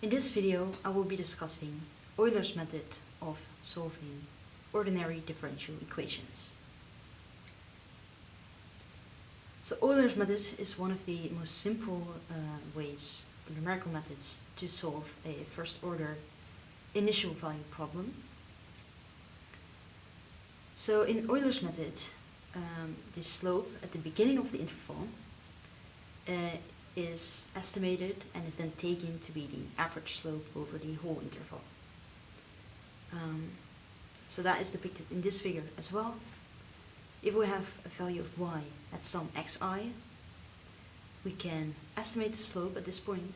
In this video, I will be discussing Euler's method of solving ordinary differential equations. So Euler's method is one of the most simple ways, numerical methods, to solve a first order initial value problem. So in Euler's method, the slope at the beginning of the interval is estimated and is then taken to be the average slope over the whole interval. So that is depicted in this figure as well. If we have a value of y at some xi, we can estimate the slope at this point,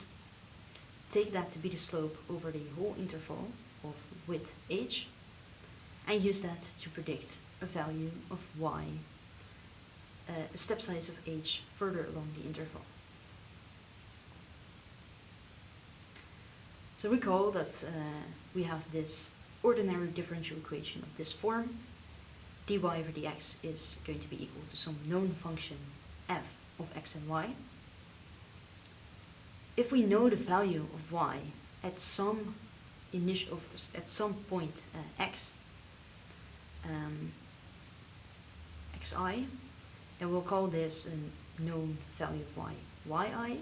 take that to be the slope over the whole interval of width h, and use that to predict a value of y, a step size of h further along the interval. So recall that we have this ordinary differential equation of this form. dy over dx is going to be equal to some known function f of x and y. If we know the value of y at some point x, xi, and we'll call this a known value of y, yi,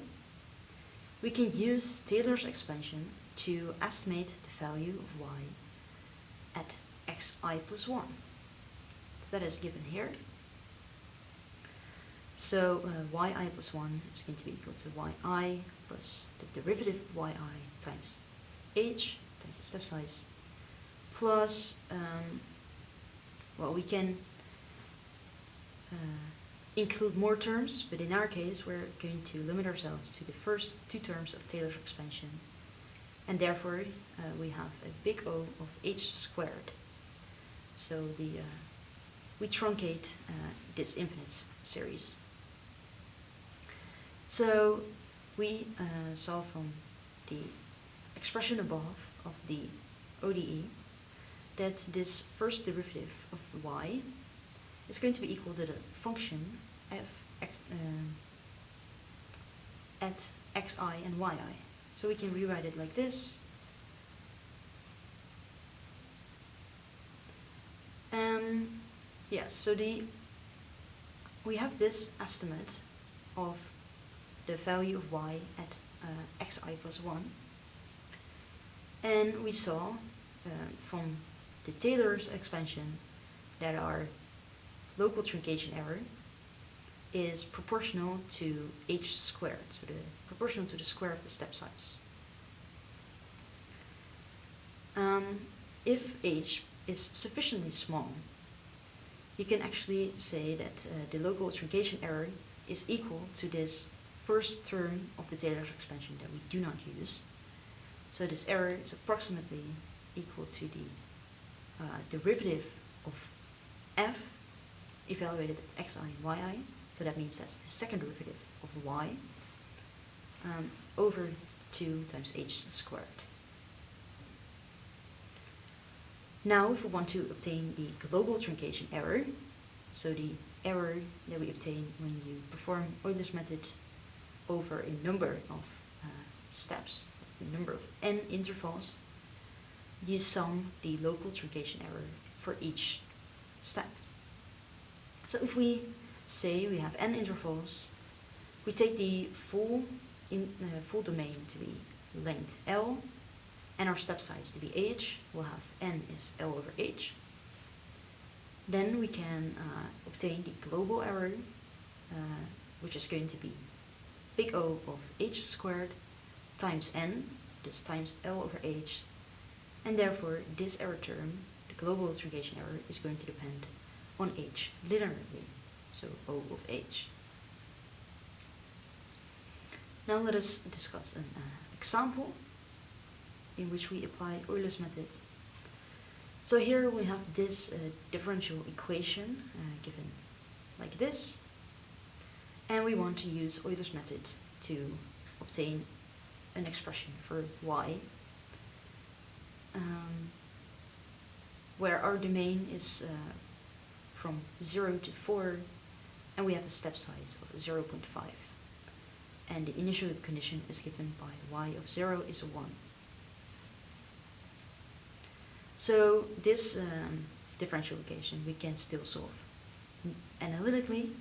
we can use Taylor's expansion to estimate the value of y at xi plus 1. So that is given here. So yi plus 1 is going to be equal to yi plus the derivative of yi times h times the step size plus, well, we can include more terms, but in our case we're going to limit ourselves to the first two terms of Taylor's expansion, and therefore we have a big O of h squared. So we truncate this infinite series. So we saw from the expression above of the ODE that this first derivative of y is going to be equal to the function f at xi and yi. So we can rewrite it like this. Yes, so we have this estimate of the value of y at xi plus 1. And we saw from the Taylor's expansion that our local truncation error is proportional to h squared, so proportional to the square of the step size. If h is sufficiently small, you can actually say that the local truncation error is equal to this first term of the Taylor's expansion that we do not use. So this error is approximately equal to the derivative of f evaluated at xi and yi. So that means that's the second derivative of y over 2 times h squared. Now if we want to obtain the global truncation error, so the error that we obtain when you perform Euler's method over a number of steps, a number of n intervals, you sum the local truncation error for each step. So if we say we have n intervals, we take the full domain to be length L, and our step size to be h. We'll have n is L over h. Then we can obtain the global error, which is going to be big O of h squared times n, this times L over h, and therefore this error term, the global truncation error, is going to depend on h linearly, so O of h. Now let us discuss an example in which we apply Euler's method. So here we have this differential equation given like this, and we want to use Euler's method to obtain an expression for y, where our domain is from 0 to 4, and we have a step size of 0.5. And the initial condition is given by y of 0 is 1. So this differential equation we can still solve analytically.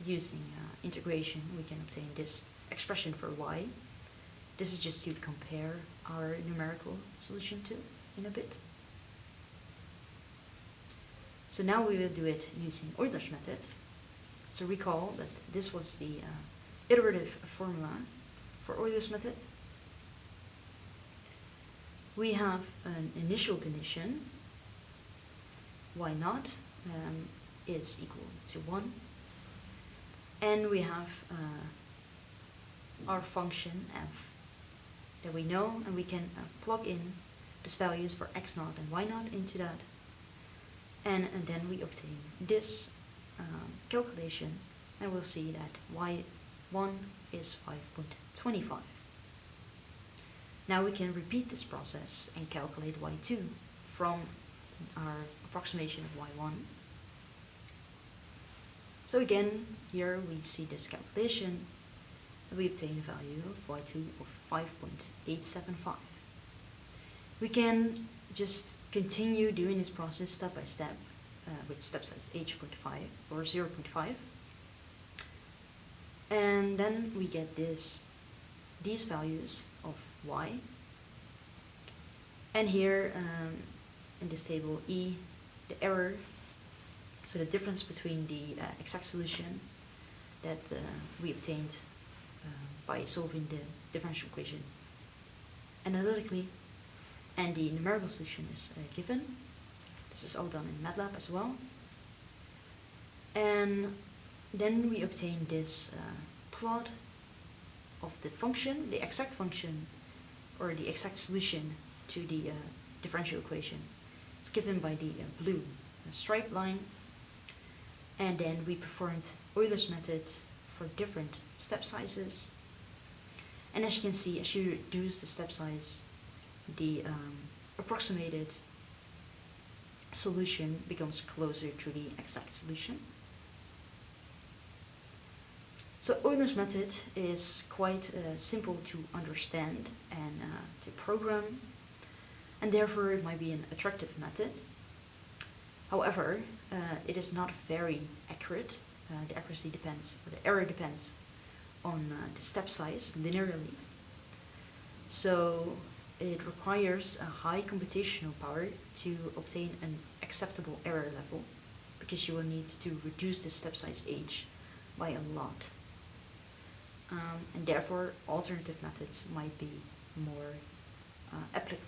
Using integration, we can obtain this expression for y. This is just to compare our numerical solution to in a bit. So now we will do it using Euler's method. So recall that this was the iterative formula for Euler's method. We have an initial condition, y naught is equal to 1. And we have our function f that we know, and we can plug in these values for x naught and y naught into that. And then we obtain this calculation, and we'll see that y1 is 5.25. Now we can repeat this process and calculate y2 from our approximation of y1. So again, here we see this calculation, and we obtain a value of y2 of 5.875. We can just continue doing this process step by step with step size h.5 or 0.5. And then we get these values of y. And here in this table E, the error, so the difference between the exact solution that we obtained by solving the differential equation analytically, and the numerical solution is given. This is all done in MATLAB as well. And then we obtain this plot of the function, the exact function, or the exact solution to the differential equation. It's given by the blue striped line. And then we performed Euler's method for different step sizes. And as you can see, as you reduce the step size, the approximated solution becomes closer to the exact solution. So Euler's method is quite simple to understand and to program, and therefore it might be an attractive method. However, it is not very accurate. The accuracy depends, or the error depends on the step size linearly. So it requires a high computational power to obtain an acceptable error level, because you will need to reduce the step size h by a lot. And therefore, alternative methods might be more applicable.